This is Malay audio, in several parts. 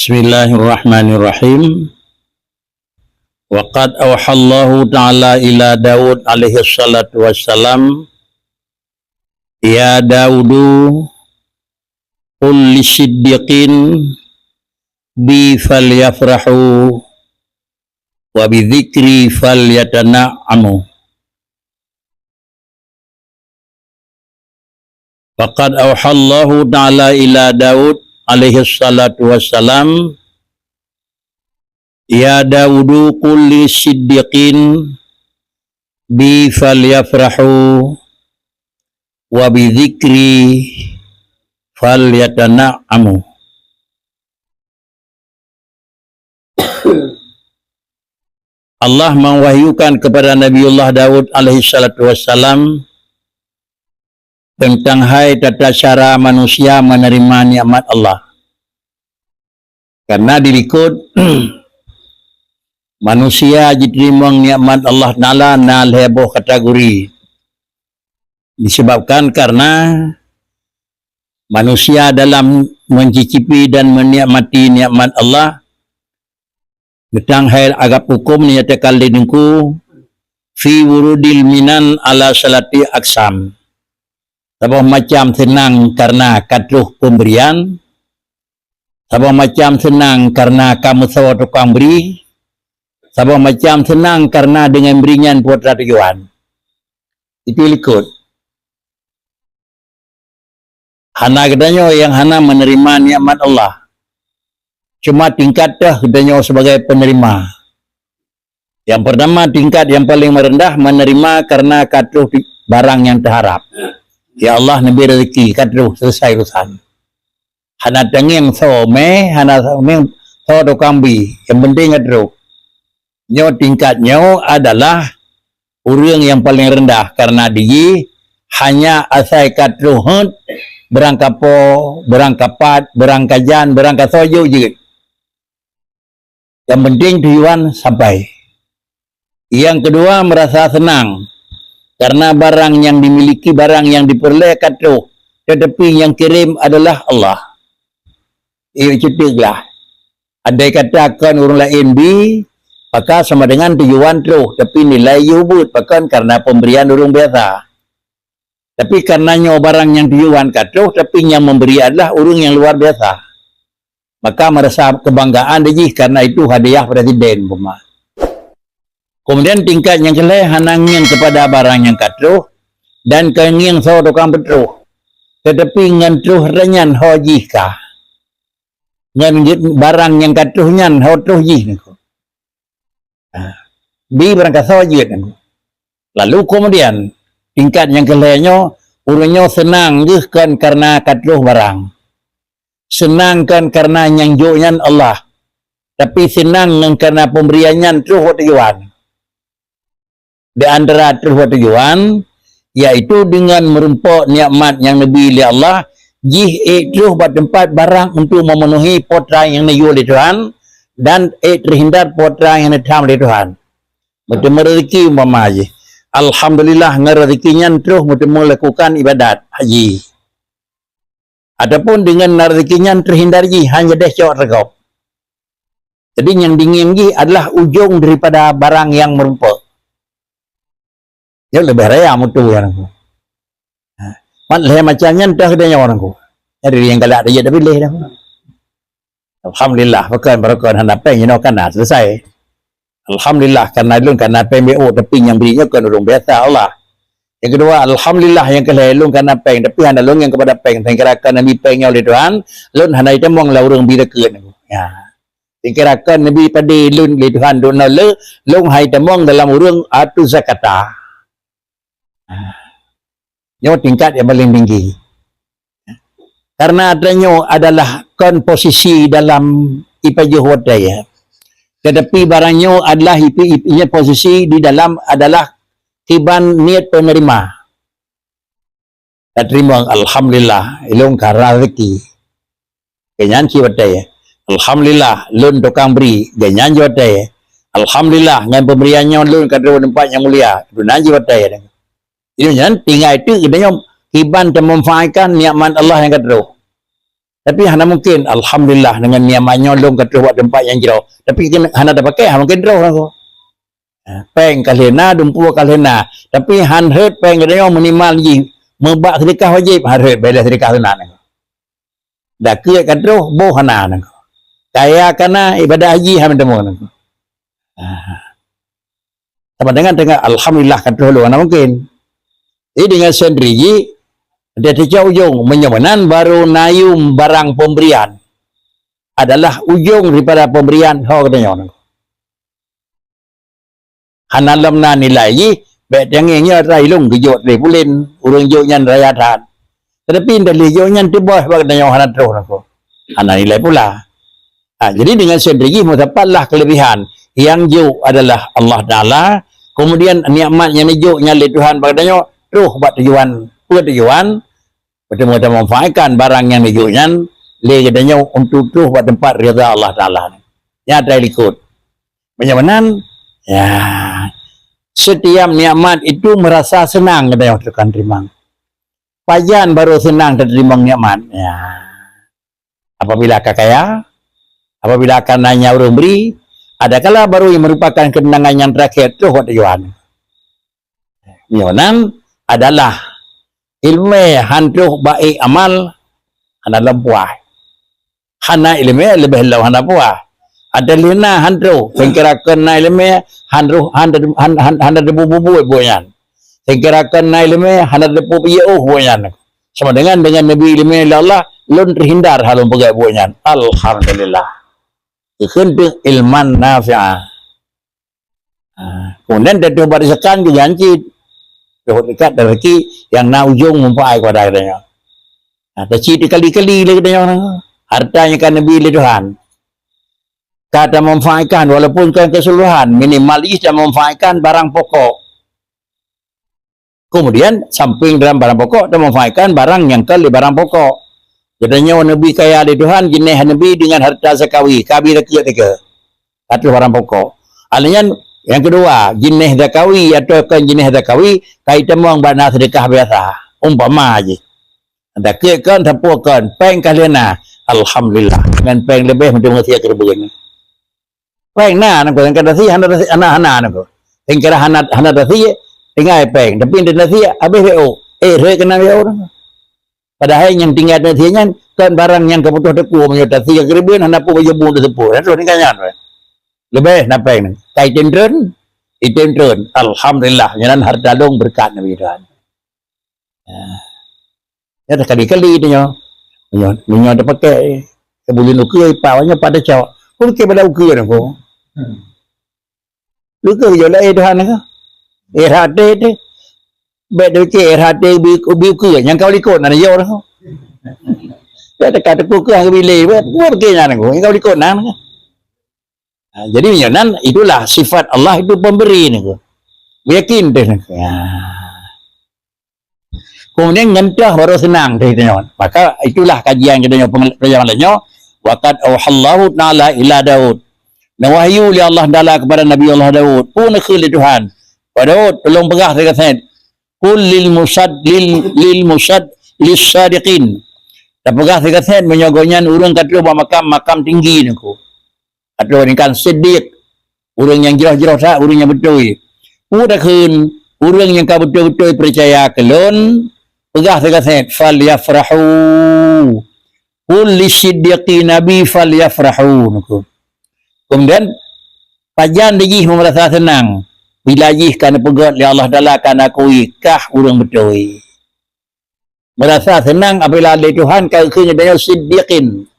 Bismillahirrahmanirrahim. Wa qad awhallahu ta'ala ila Daud alaihi salatu wassalam. Ya Daudu qul lisiddiqin bi falyafrahu wa bi dzikri falyatana'amu. Wa qad awhallahu ta'ala ila Daud alaihi salatu wassalam. Ya Daudu qul lisiddiqin bi falyafrahu wa bi dzikri falyatana'amu. Allah mewahyukan kepada Nabiullah Daud alaihi salatu wassalam tentang hai tata cara manusia menerima nikmat Allah. Karena diikut manusia diterima nikmat Allah Ta'ala na leboh kategori. Disebabkan karena manusia dalam mencicipi dan menikmati nikmat Allah betang hai agap hukum nyatakan lidinku fi wurudil minan ala salati aksam. Sabah macam senang karena katruh pemberian, sabah macam senang karena kamu sawa tukang beri, sabah macam senang karena dengan beringan buat tujuan. Itu ikut. Hana katanya yang hana menerima nikmat Allah. Cuma tingkat dah katanya sebagai penerima. Yang pertama tingkat yang paling merendah menerima karena katruh barang yang terharap. Ya Allah nabi rezeki kadru selesai urusan. Hana tengeng so me, hana me so do kambi. Yang penting kadru. Nyo tingkatnya adalah orang yang paling rendah karena dia hanya asai kadru hut berangkapo, berangkapat, berangkajan, berangkat sojo je. Yang penting tujuan sampai. Yang kedua merasa senang. Karena barang yang dimiliki, barang yang diperoleh kadruh. Tetapi yang kirim adalah Allah. Cetiklah. Ada katakan orang lain bi, maka sama dengan tujuan terus. Tapi nilai yubut, bahkan karena pemberian orang biasa. Tapi karenanya barang yang tujuan kadruh, tapi yang memberi adalah orang yang luar biasa. Maka merasa kebanggaan dia karena itu hadiah presiden. Kemudian tingkat yang kelih hanangin kepada barang yang katruh dan kenging saw tukang petruh. Tetapi ngan truh renyan ho jika. Ngan barang yang katruh nyan ho truh jih. Bi berangkat saw jih. Lalu kemudian tingkat yang kelihnya urunnya senang jih kan karena katruh barang. Senang kan karena yang jo'nyan Allah. Tapi senang karena pemberiannya truh tujuan. Di antara tujuan yaitu dengan merumpok nikmat yang Nabi oleh Allah jih terus buat tempat barang untuk memenuhi potra yang nayu oleh Tuhan dan terhindar potra yang ditam oleh Tuhan. Bertemu rezeki umpama aja. Alhamdulillah rezekinya terus bertemu lakukan ibadat haji. Adapun dengan rezekinya terhindar ji hanya dah cawat regop. Jadi yang dingin ji adalah ujung daripada barang yang merumpok. Ya lebih raya mutu ya orang ku. Mat leh macamnya entah kedanya orang ku. Jadi yang galak dia tapi leh dah. Alhamdulillah bahkan hendak peng kan selesai. Alhamdulillah karena lung karena PMBO tapi yang berinya kan orang biasa Allah. Yang kedua alhamdulillah yang kelelung karena peng tapi hendak lung yang kepada peng tengkirakan Nabi pengnya oleh Tuhan lun hendak itu mong laurung birakeun. Ya. Tengkirakan Nabi pada lun oleh Tuhan dona le lung hai temong dalam urang atu zakata. Nyo tingkat yang paling tinggi. Karena adanya adalah komposisi dalam ipajuh wadaya. Tetapi barangnya adalah ipinya posisi di dalam adalah tiban niat penerima. Terima alhamdulillah ilung kara rezeki. Kenyan ki wadaya. Alhamdulillah lun tukang beri, ganyan wadaya. Alhamdulillah ngan pemberiannya lun kadro tempat yang mulia. Dunan ji wadaya. Ini tinggal itu kita hiban dan memanfaatkan nikmat Allah yang kedua. Tapi hana mungkin alhamdulillah dengan niat nyolong ke buat tempat yang jauh. Tapi hana dah pakai mungkin jauh lah ko. Peng kalena dumpu kalena. Tapi han hurt peng kadang minimal ji membak sedekah wajib harus bayar sedekah sunat. Dah ke kadro bo hana nang. Kaya kana ibadah haji ham temu nang. Sama dengan alhamdulillah kadro lu hana mungkin. Jadi dengan sendiri dia tidak ujung menyamanan baru nayum barang pemberian adalah ujung daripada pemberian ho katanya. Hanalam na nilai bet yang ingnya railung gejot le pulin urang joknya raya dhat. Tetapi dari joknya tibah katanya hanan terus aku. Hanan nilai pula. Jadi dengan sendiri mudapatlah kelebihan yang jauh adalah Allah Taala, kemudian nikmat yang jauhnya le Tuhan katanya terus buat tujuan betul-betul memanfaatkan barang yang dijauhkan le katanya untuk terus buat tempat rida Allah Taala. Ya ada ikut. Menyamanan ya setiap nikmat itu merasa senang katanya tekan terima. Pajan baru senang terima nikmat. Ya. Apabila kaya, apabila karenanya orang beri, adakala baru yang merupakan kenangan yang terakhir terus buat tujuan. Menyamanan adalah ilmu hantuh baik amal hana lempuah. Hana ilmu lebih lau hana puah. Ada lina hantuh sengkirakan na ilmu hana debu-bubu boyan. Sengkirakan na ilmu hana debu piyo boyan. Sama dengan Nabi ilmu Allah lun terhindar halum pegai boyan. Alhamdulillah. Ikhuntuh ilman nafi'ah. Kemudian dari barisakan dijanji dekat rezeki yang na ujung mempunyai kepada katanya. Tapi kali-kali lagi katanya hartanya kan Nabi Tuhan. Kata memanfaatkan walaupun kan keseluruhan minimalis dan memanfaatkan barang pokok. Kemudian samping dalam barang pokok dan memanfaatkan barang yang kali barang pokok. Katanya Nabi kaya di Tuhan jenis Nabi dengan harta zakawi, kabi tiga. Kata barang pokok. Alanya yang kedua, jenis zakawi atau kan jenis zakawi kaitan muang bana sedekah biasa. Umpama aja. Ada kan tapukan peng kalena. Alhamdulillah. Dengan peng lebih macam ngasih kerbuan. Peng na nak kan dasi hana nak. Engkara hana dasi tinggal peng. Tapi dasi habis beo. Re kena beo. Padahal yang tinggal dasinya kan barang yang kebutuhan tepu punya dasi kerbuan hana pu baju bunda tepu. Itu ni kanyan. Lebih nampak ni. Kaitan tren. Alhamdulillah. Jangan harta dong berkat Nabi Tuhan. Ya kali-kali dia ada pakai sebulin ukur pawanya pada cawak. Kau pakai pada ukur ni kau. Ukur je lah Tuhan ni. Hati tu. Baik dia pakai hati ukur. Yang kau ikut nak jauh lah kau. Dia kata ukur yang bila. Kau pakai yang kau. Yang kau ikut nak. Jadi menyonan itulah sifat Allah itu pemberi ni. Yakin deh. Kemudian ngentah baru senang deh nyon. Maka itulah kajian kita pelajaran lainnya. Waqad auhallahu ta'ala ila Daud. Nawahyu li Allah Taala kepada Nabi Allah Daud. Pun khil Tuhan. Pada Daud tolong pegah saya kata. Qul lil musad lis sadiqin. Dan pegah saya kata menyogonya urang kata makam tinggi ni ko. Atau ini kan siddiq orang yang jelas-jelas tak orang yang betul udah kun orang yang kau betul-betul percaya kelon pegah tegaset fal yafrahu qul lisiddiqi nabi fal yafrahu. Kemudian pajan lagi merasa senang bila jih kana pegat li Allah Taala kana kui kah orang betul merasa senang apabila li Tuhan kau kunya dengan siddiqin.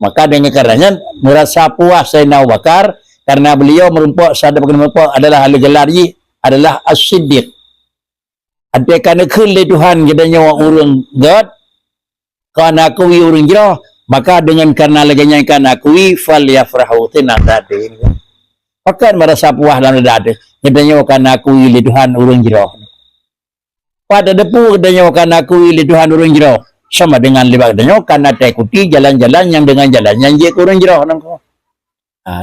Maka dengan karenanya merasa puas Sayyidina Abu Bakar karena beliau merumpak adalah ahli gelar adalah as-siddiq. Ada kerana kele Tuhan kita nyawa orang God karena akui orang jauh maka dengan karena leganya karena akui fal yafrahu tenang tadi. Maka merasa puas dalam dada kita nyawa karena akui Tuhan orang jauh. Pada depu kita nyawa karena akui Tuhan orang jauh. Sama dengan libatnya karena tak ikuti jalan-jalan yang dengan jalan yang dia kurang jerah nangko.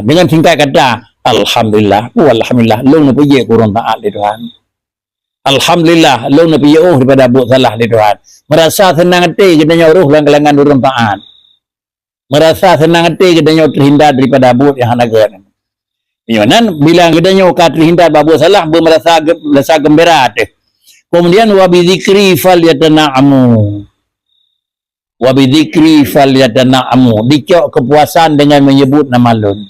Dengan singkat kata alhamdulillah, alhamdulillah lu puji kurang taat di Tuhan. Alhamdulillah, lu nak pergi daripada buat salah di Tuhan. Merasa senang hati katanya roh kalangan orang taat. Merasa senang hati katanya terhindar daripada buat yang hanaga. Yonan bilang katanya terhindar buat salah, merasa gembira. Kemudian wa bidzikri falyatana'amu. Wa bidzikri falyatana'amu. Dicok kepuasan dengan menyebut nama Lun.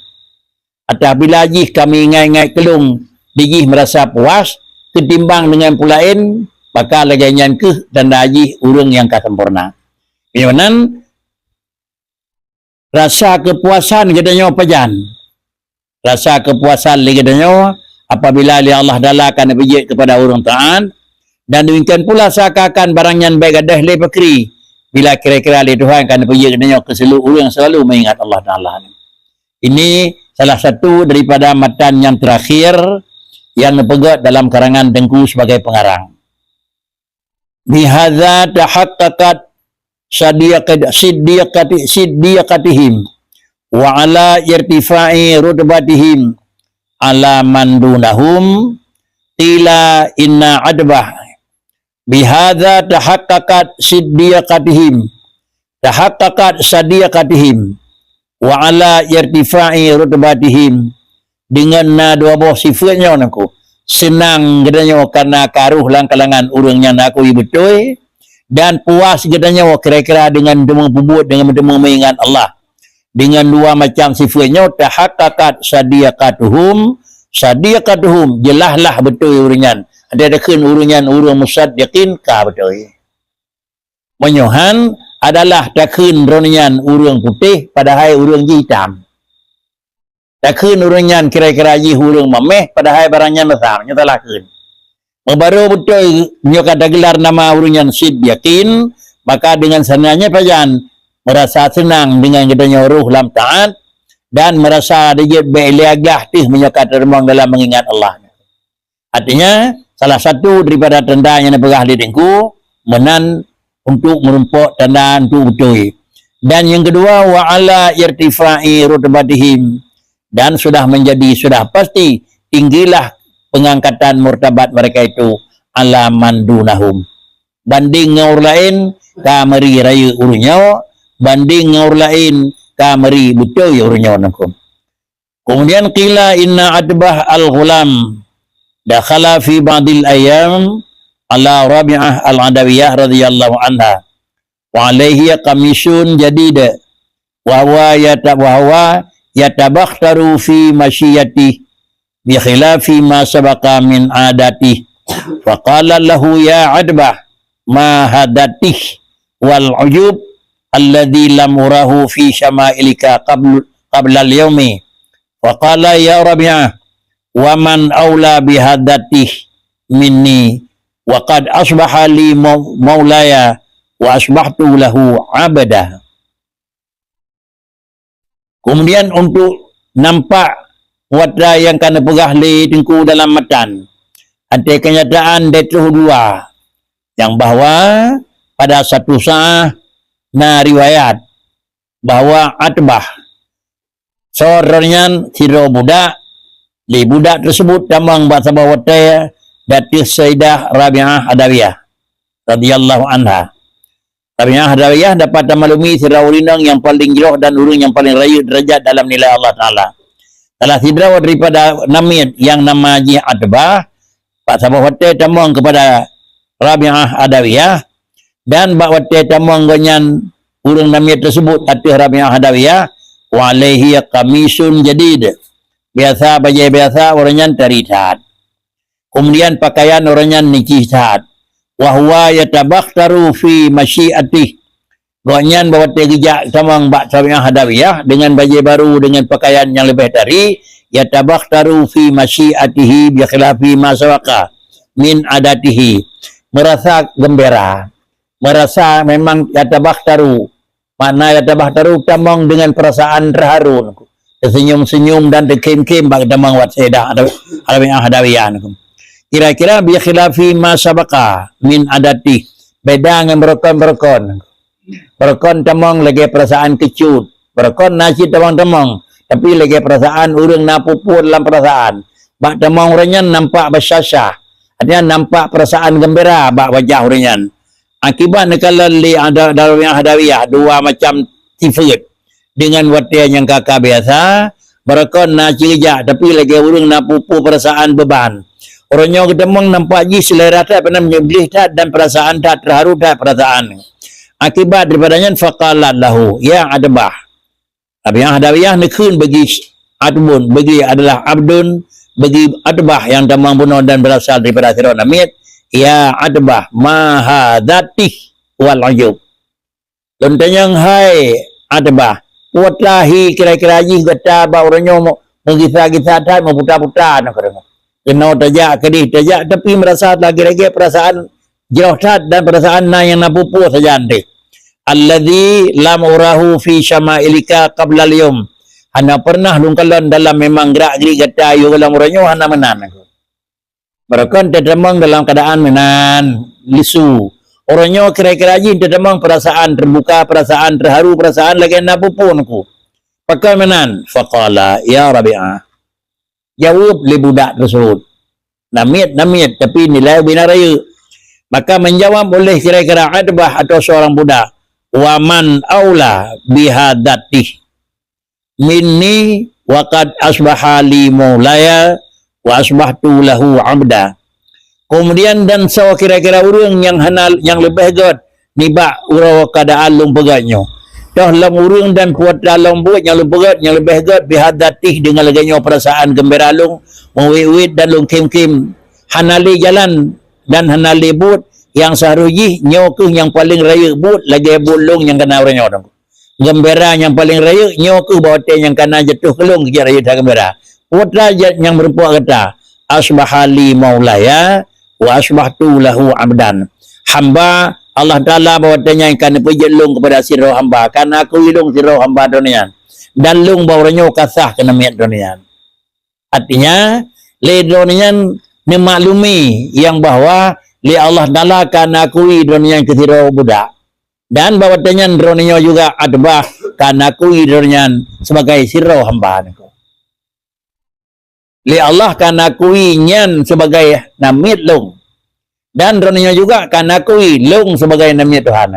Atau bila jih kami ingat-ingat kelung, dijih merasa puas, ketimbang dengan pulain, bakal lagi nyan ke dan haji urang yang sempurna. Yonan rasa kepuasan katanya pajan. Rasa kepuasan lagi katanya apabila Allah dalakan bijak kepada orang taat, dan demikian pula seakan barang yang baik ada le pakri bila kira-kira le Tuhan kan bijak katanya ke seluruh orang selalu mengingat Allah Taala. Ini salah satu daripada matan yang terakhir yang dipegat dalam karangan Tengku sebagai pengarang. Bihadza tahaqqaqat siddiqatihim wa ala irtifa'i rutbatihim ala man dunahum qila inna adbah. Bihadza tahaqqaqat siddiqatihim wa ala irtifa'i rutbatihim. Dengan dua buah sifatnya aku senang katanya karena karuh lang kalangan urangnya aku betul, dan puas katanya kira-kira dengan demang pubut dengan mengingat Allah. Dengan dua macam sifatnya tahaqqaqat sadiqatuhum jelaslah betul urangnya. Ada urangnya urang musaddiqin ka betul. Menyohan adalah takun ronian urang putih padahal urang hitam. Takun urangnya kira-kira jih urang mameh padahal barangnya besar, nyata lakun. Baru betul nyokat gelar nama urangnya siddiqin, maka dengan sananya pajan merasa senang dengan katanya ruh lam taat dan merasa dia beliagah tih menyokat remang dalam mengingat Allah. Artinya salah satu daripada tanda yang dipegah di Tengku menan untuk merumpuk tanda untuk betul. Dan yang kedua wa ala irtifa'i rutbatihim, dan sudah pasti tinggilah pengangkatan martabat mereka itu ala man dunahum. Banding ngaur lain ka meri raya urunyo, banding ngaur lain ka meri betul ya urunyo nakum. Kemudian qila inna adbah al-ghulam dakhala fi ba'dil ayam ala Rabi'ah al-Adawiyah radhiyallahu anha wa alaihi qamisun jadid wa huwa yatabakhtaru fi masyiyati bi khilafi ma sabaqa min adati. Faqala lahu ya adbah ma hadatih wal ujub alladhi lam urahu fi syama'ilika qabla al-yawmi. Faqala ya Rabi'ah wa man awla bi hadatih minni wa qad asbaha li maulaya wa asbahtu lahu abada. Kemudian untuk nampak wada yang kena pegah li Tengku dalam matan, ada kenyataan dari dua yang bahawa pada satu saat na riwayat bahawa Atbah seorang siro budak li budak tersebut tamang bahasa wada dari Sayyidah Rabi'ah Adawiyah radhiyallahu anha. Rabi'ah Adawiyah dapat maklumi sirah urinang yang paling jauh dan urang yang paling rayu derajat dalam nilai Allah Ta'ala. Salah sidra daripada namid yang nama Haji Atbah, Pak Sabah Wate tamang kepada Rabi'ah Adawiyah, dan Pak Wate tamang dengan urang namid tersebut atih Rabi'ah Adawiyah, wa alaihi qamisun jadid. Biasa bajai biasa orangnya terikat. Kemudian pakaian orangnya nikihat. Wa huwa yatabakhtaru fi masyiatih. Gonyan bawa tegijak tamang Mbak Rabi'ah Adawiyah dengan baju baru dengan pakaian yang lebih dari yatabakhtaru fi masyiatihi bi khilafi ma sawaqa min adatihi. Merasa gembira, merasa memang yatabakhtaru. Makna yatabakhtaru tamang dengan perasaan terharu, tersenyum-senyum dan terkem-kem bagi tamang wat Sayyidah Rabi'ah Adawiyah. Kira-kira bi khilafi ma sabaqa min adati, beda dengan berkon tamang lagi perasaan kecut, berkon nasi tamang tapi lagi perasaan urang na pupur dalam perasaan bak tamang orangnya nampak bersasah Artinya nampak perasaan gembira bak wajah orangnya. Akibat kalau li ada dalam yang hadawiyah dua macam tifut dengan watian yang kakak biasa berakon nak cirijak tapi lagi orang nak pupu perasaan beban. Orangnya ketemu nampak ji selera tak pernah menyembelih tak dan perasaan tak terharu tak perasaan. Akibat daripadanya faqalat lahu ya adbah. Tapi yang hadawiyah nekun bagi adbun bagi adalah abdun bagi adbah yang damang bunuh dan berasal daripada sirah namit ya adbah mahadati wal ayub. Lontanyang hai adbah watahi kira-kira ji kata ba orangnya mengisah-kisah tak memutar-putar nak kena. Kena tajak kedih tajak tapi merasa lagi-lagi perasaan jauh tak dan perasaan yang napupu saja ande. Alladzi lam urahu fi syama'ilika qabla al-yawm. Hana pernah lungkalan dalam memang gerak-gerik kata ayu dalam orangnya hana menan aku. Mereka terjemang dalam keadaan menan lisu. Orangnya kira-kira ji terjemang perasaan terbuka, perasaan terharu, perasaan lagi napupu aku. Pakai menan faqala ya Rabi'ah. Jawab li budak tersebut. Namit tapi nilai bina raya. Maka menjawab oleh kira-kira adbah atau seorang budak. Wa man aula bihadatih. Minni waqad asbaha li maulaya wa asbahtu lahu abda. Kemudian dan sawa kira-kira orang yang hanal yang lebih god nibak ura keadaan lung pegatnya. Dah lang urang dan kuat dalam buat yang lebih berat, yang lebih berat bihadatih dengan leganya perasaan gembira lung, mewit-wit dan lung kim-kim. Hanali jalan dan hanali but yang saharuji nyokuh yang paling raya but lagi bulung yang kena orangnya orang. Gembira yang paling raya nyokuh bawatin yang kena jatuh kelung kerja raya dah gembira. Putra yang berpuak kata asbahali maulaya wa asbahtu lahu abdan. Hamba Allah Ta'ala bahwatanya yang akan berjelung kepada sirah hamba. Karena aku hilung sirah hamba dunia. Dan lung bawanya kasah kena miat dunia. Artinya, le dunia memaklumi yang bahawa le Allah Ta'ala karena akui dunia ke sirah budak. Dan bahwatanya dunia juga adbah karena akui dunia sebagai sirah hamba. Le Allah karena akui nyan sebagai namit lung. Dan dunia juga karena akui lung sebagai namanya Tuhan.